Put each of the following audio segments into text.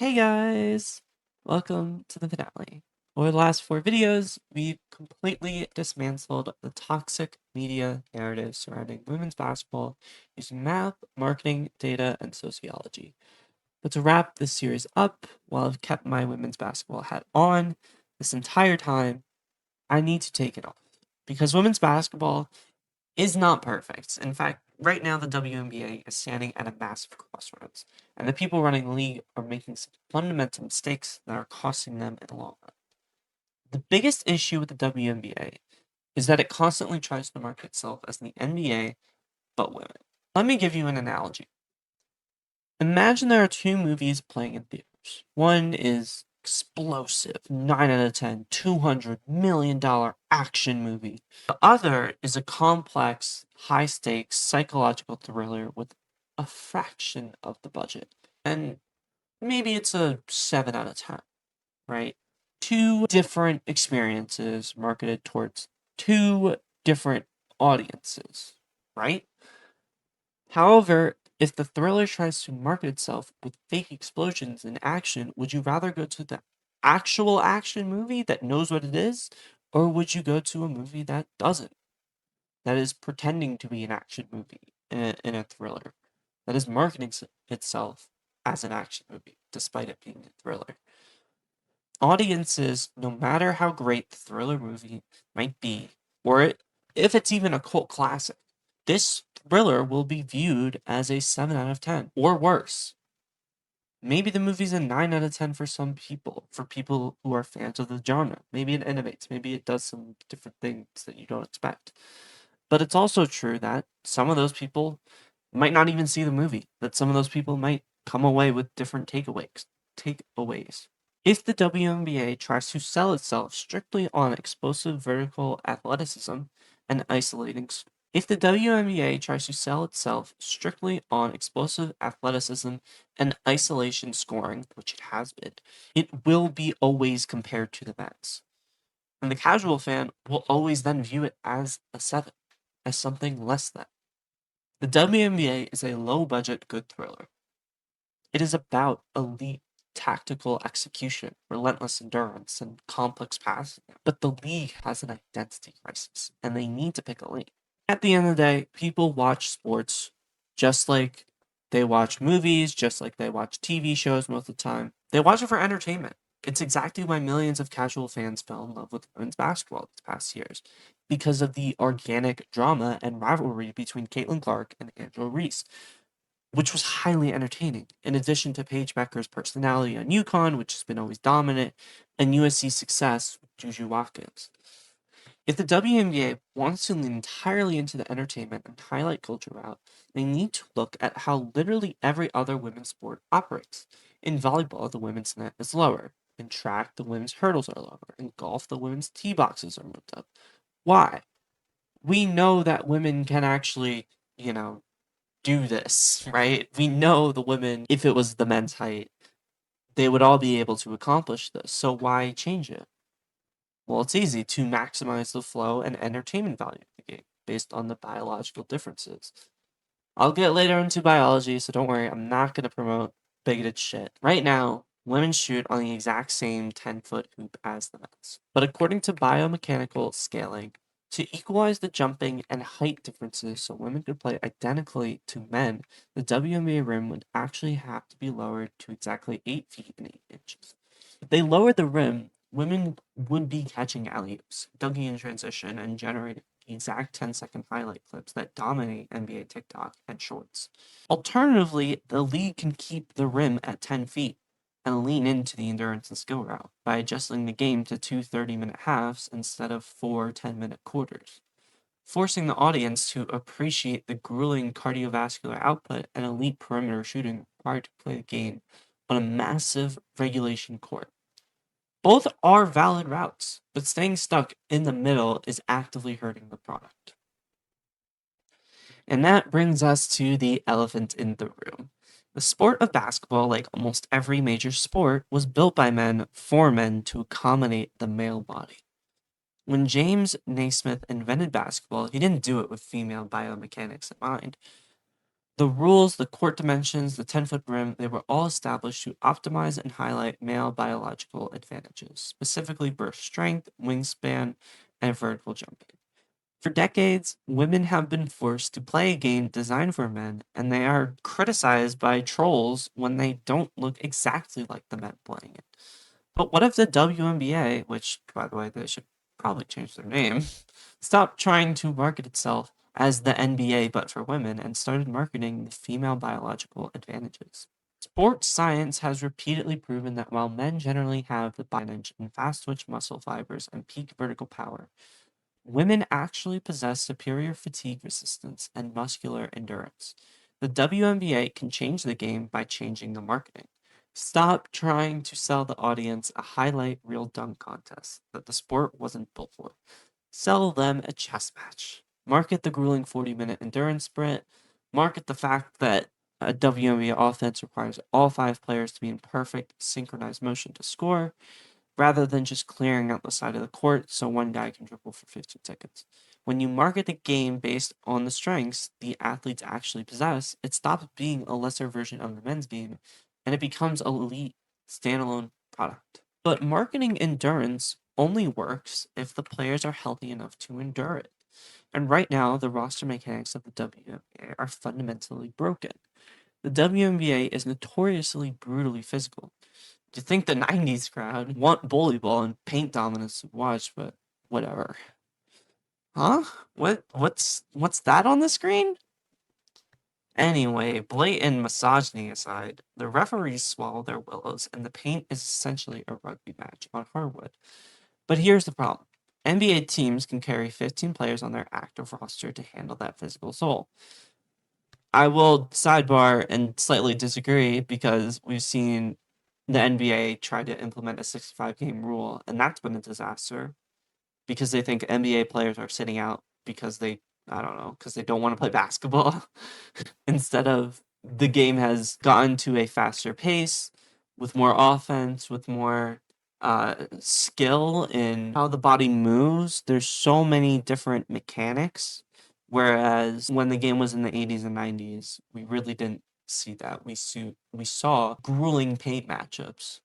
Hey guys! Welcome to the finale. Over the last 4 videos, we've completely dismantled the toxic media narrative surrounding women's basketball using math, marketing, data, and sociology. But to wrap this series up, while I've kept my women's basketball hat on this entire time, I need to take it off. Because women's basketball is not perfect. In fact, right now the WNBA is standing at a massive crossroads, and the people running the league are making some fundamental mistakes that are costing them in the long run. The biggest issue with the WNBA is that it constantly tries to market itself as the NBA, but women. Let me give you an analogy. Imagine there are 2 movies playing in theaters. One is explosive, 9 out of 10, $200 million action movie. The other is a complex, high stakes psychological thriller with a fraction of the budget. And maybe it's a 7 out of 10, right? 2 different experiences marketed towards 2 different audiences, right? However, if the thriller tries to market itself with fake explosions and action, would you rather go to the actual action movie that knows what it is, or would you go to a movie that doesn't? That is pretending to be an action movie in a thriller, that is marketing itself as an action movie, despite it being a thriller. Audiences, no matter how great the thriller movie might be, or if it's even a cult classic, this thriller will be viewed as a 7 out of 10 or worse. Maybe the movie's a 9 out of 10 for some people, for people who are fans of the genre. Maybe it innovates, maybe it does some different things that you don't expect. But it's also true that some of those people might not even see the movie, that some of those people might come away with different takeaways. If the WNBA tries to sell itself strictly on explosive vertical athleticism and isolating if the WNBA tries to sell itself strictly on explosive athleticism and isolation scoring, which it has been, it will be always compared to the men's. And the casual fan will always then view it as a 7, as something less than. The WNBA is a low-budget good thriller. It is about elite tactical execution, relentless endurance, and complex passing. But the league has an identity crisis, and they need to pick a lane. At the end of the day, people watch sports just like they watch movies, just like they watch TV shows most of the time. They watch it for entertainment. It's exactly why millions of casual fans fell in love with women's basketball these past years, because of the organic drama and rivalry between Caitlin Clark and Angela Reese, which was highly entertaining, in addition to Paige Becker's personality on UConn, which has been always dominant, and USC's success with Juju Watkins. If the WNBA wants to lean entirely into the entertainment and highlight culture route, they need to look at how literally every other women's sport operates. In volleyball, the women's net is lower. In track, the women's hurdles are lower. In golf, the women's tee boxes are moved up. Why? We know that women can actually, do this, right? We know the women, if it was the men's height, they would all be able to accomplish this. So why change it? Well, it's easy to maximize the flow and entertainment value of the game based on the biological differences. I'll get later into biology, so don't worry, I'm not going to promote bigoted shit. Right now, women shoot on the exact same 10-foot hoop as the men's. But according to biomechanical scaling, to equalize the jumping and height differences so women could play identically to men, the WNBA rim would actually have to be lowered to exactly 8 feet and 8 inches. If they lowered the rim, women would be catching alley-oops, dunking in transition, and generating the exact 10-second highlight clips that dominate NBA TikTok and Shorts. Alternatively, the league can keep the rim at 10 feet and lean into the endurance and skill route by adjusting the game to 2 30-minute halves instead of 4 10-minute quarters, forcing the audience to appreciate the grueling cardiovascular output and elite perimeter shooting required to play the game on a massive regulation court. Both are valid routes, but staying stuck in the middle is actively hurting the product. And that brings us to the elephant in the room. The sport of basketball, like almost every major sport, was built by men for men to accommodate the male body. When James Naismith invented basketball, he didn't do it with female biomechanics in mind. The rules, the court dimensions, the 10-foot rim, they were all established to optimize and highlight male biological advantages, specifically burst strength, wingspan, and vertical jumping. For decades, women have been forced to play a game designed for men, and they are criticized by trolls when they don't look exactly like the men playing it. But what if the WNBA, which, by the way, they should probably change their name, stopped trying to market itself as the NBA but for women and started marketing the female biological advantages? Sports science has repeatedly proven that while men generally have the advantage in fast twitch muscle fibers and peak vertical power, women actually possess superior fatigue resistance and muscular endurance. The WNBA can change the game by changing the marketing. Stop trying to sell the audience a highlight reel dunk contest that the sport wasn't built for. Sell them a chess match. Market the grueling 40-minute endurance sprint. Market the fact that a WNBA offense requires all 5 players to be in perfect synchronized motion to score, rather than just clearing out the side of the court so one guy can dribble for 15 seconds. When you market the game based on the strengths the athletes actually possess, it stops being a lesser version of the men's game and it becomes an elite standalone product. But marketing endurance only works if the players are healthy enough to endure it. And right now, the roster mechanics of the WNBA are fundamentally broken. The WNBA is notoriously brutally physical. You think the 90s crowd want bully ball and paint dominance to watch, but whatever. Huh? What's that on the screen? Anyway, blatant misogyny aside, the referees swallow their willows and the paint is essentially a rugby match on hardwood. But here's the problem. NBA teams can carry 15 players on their active roster to handle that physical toll. I will sidebar and slightly disagree because we've seen the NBA try to implement a 65 game rule, and that's been a disaster because they think NBA players are sitting out because I don't know, because they don't want to play basketball. Instead of the game has gotten to a faster pace with more offense, with more skill in how the body moves. There's so many different mechanics. Whereas when the game was in the 80s and 90s, we really didn't see that. We saw grueling paint matchups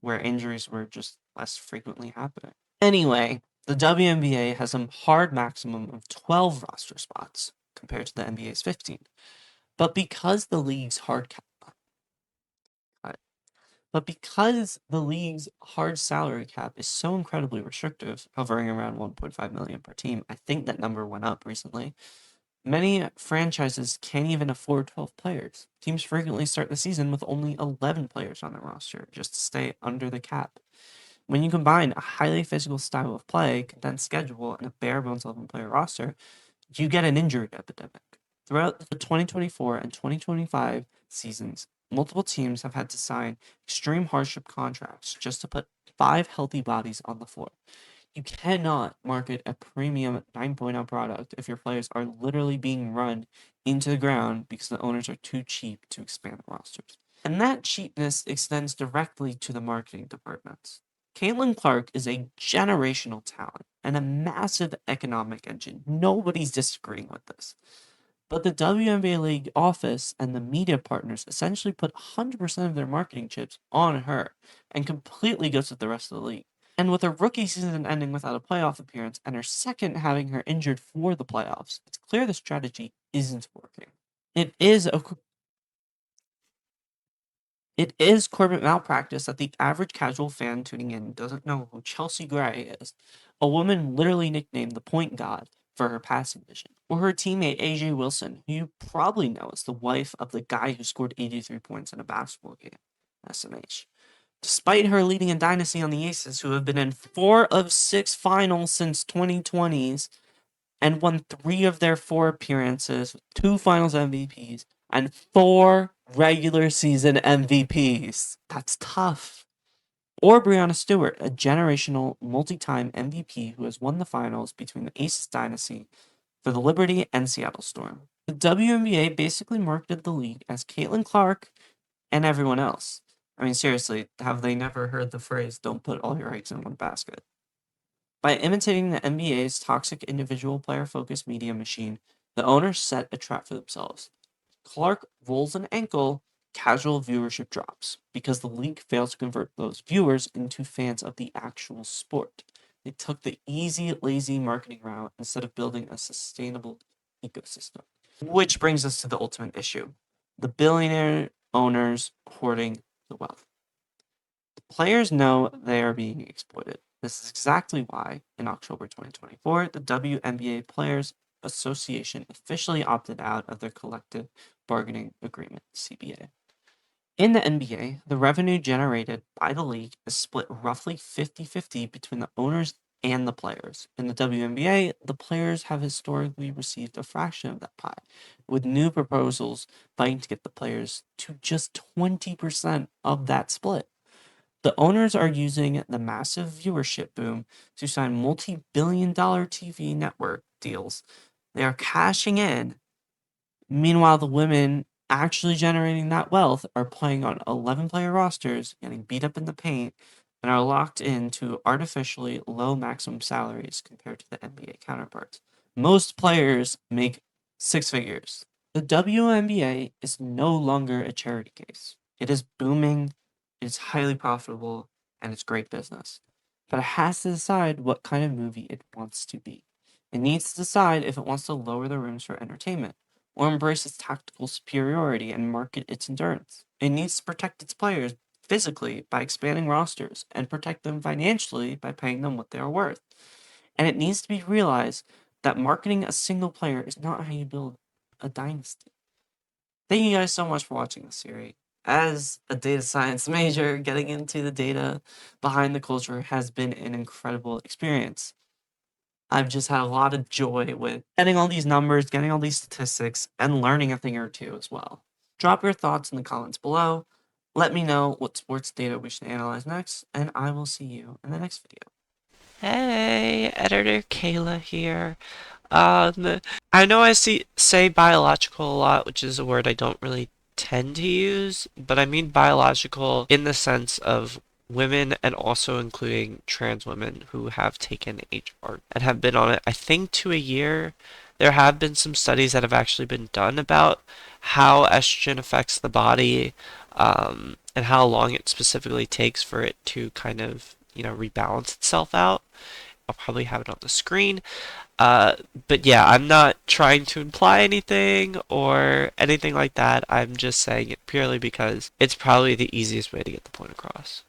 where injuries were just less frequently happening. Anyway, the WNBA has a hard maximum of 12 roster spots compared to the NBA's 15. But because the league's hard salary cap is so incredibly restrictive, hovering around 1.5 million per team, I think that number went up recently. Many franchises can't even afford 12 players. Teams frequently start the season with only 11 players on their roster just to stay under the cap. When you combine a highly physical style of play, condensed schedule, and a bare bones 11 player roster, you get an injury epidemic. Throughout the 2024 and 2025 seasons, multiple teams have had to sign extreme hardship contracts just to put 5 healthy bodies on the floor. You cannot market a premium 9.0 product if your players are literally being run into the ground because the owners are too cheap to expand the rosters. And that cheapness extends directly to the marketing departments. Caitlin Clark is a generational talent and a massive economic engine. Nobody's disagreeing with this. But the WNBA League office and the media partners essentially put 100% of their marketing chips on her and completely ghosted the rest of the league. And with her rookie season ending without a playoff appearance and her second having her injured for the playoffs, it's clear the strategy isn't working. It is corporate malpractice that the average casual fan tuning in doesn't know who Chelsea Gray is, a woman literally nicknamed the Point God for her passing vision, or her teammate AJ Wilson, who you probably know as the wife of the guy who scored 83 points in a basketball game, SMH. Despite her leading a dynasty on the Aces, who have been in 4 of 6 finals since 2020s and won 3 of their 4 appearances, 2 finals MVPs, and 4 regular season MVPs. That's tough. Or Breanna Stewart, a generational multi-time MVP who has won the finals between the Aces dynasty for the Liberty and Seattle Storm. The WNBA basically marketed the league as Caitlin Clark and everyone else. I mean, seriously, have they never heard the phrase, don't put all your eggs in one basket? By imitating the NBA's toxic individual player-focused media machine, the owners set a trap for themselves. Clark rolls an ankle, casual viewership drops because the league fails to convert those viewers into fans of the actual sport. They took the easy, lazy marketing route instead of building a sustainable ecosystem. Which brings us to the ultimate issue: the billionaire owners hoarding the wealth. The players know they are being exploited. This is exactly why, in October 2024, the WNBA Players Association officially opted out of their collective bargaining agreement, CBA. In the NBA, the revenue generated by the league is split roughly 50-50 between the owners and the players. In the WNBA, the players have historically received a fraction of that pie, with new proposals fighting to get the players to just 20% of that split. The owners are using the massive viewership boom to sign multi-billion-dollar TV network deals. They are cashing in. Meanwhile, the women actually generating that wealth are playing on 11-player rosters, getting beat up in the paint, and are locked into artificially low maximum salaries compared to the NBA counterparts. Most players make six figures. The WNBA is no longer a charity case. It is booming, it is highly profitable, and it's great business. But it has to decide what kind of movie it wants to be. It needs to decide if it wants to lower the rooms for entertainment, or embrace its tactical superiority and market its endurance. It needs to protect its players physically by expanding rosters and protect them financially by paying them what they are worth. And it needs to be realized that marketing a single player is not how you build a dynasty. Thank you guys so much for watching this series. As a data science major, getting into the data behind the culture has been an incredible experience. I've just had a lot of joy with getting all these numbers, getting all these statistics, and learning a thing or two as well. Drop your thoughts in the comments below. Let me know what sports data we should analyze next, and I will see you in the next video. Hey, Editor Kayla here. I know I say biological a lot, which is a word I don't really tend to use, but I mean biological in the sense of women and also including trans women who have taken HR and have been on it, I think, to a year. There have been some studies that have actually been done about how estrogen affects the body, and how long it specifically takes for it to kind of, rebalance itself out. I'll probably have it on the screen. Uh, but yeah, I'm not trying to imply anything or anything like that. I'm just saying it purely because it's probably the easiest way to get the point across.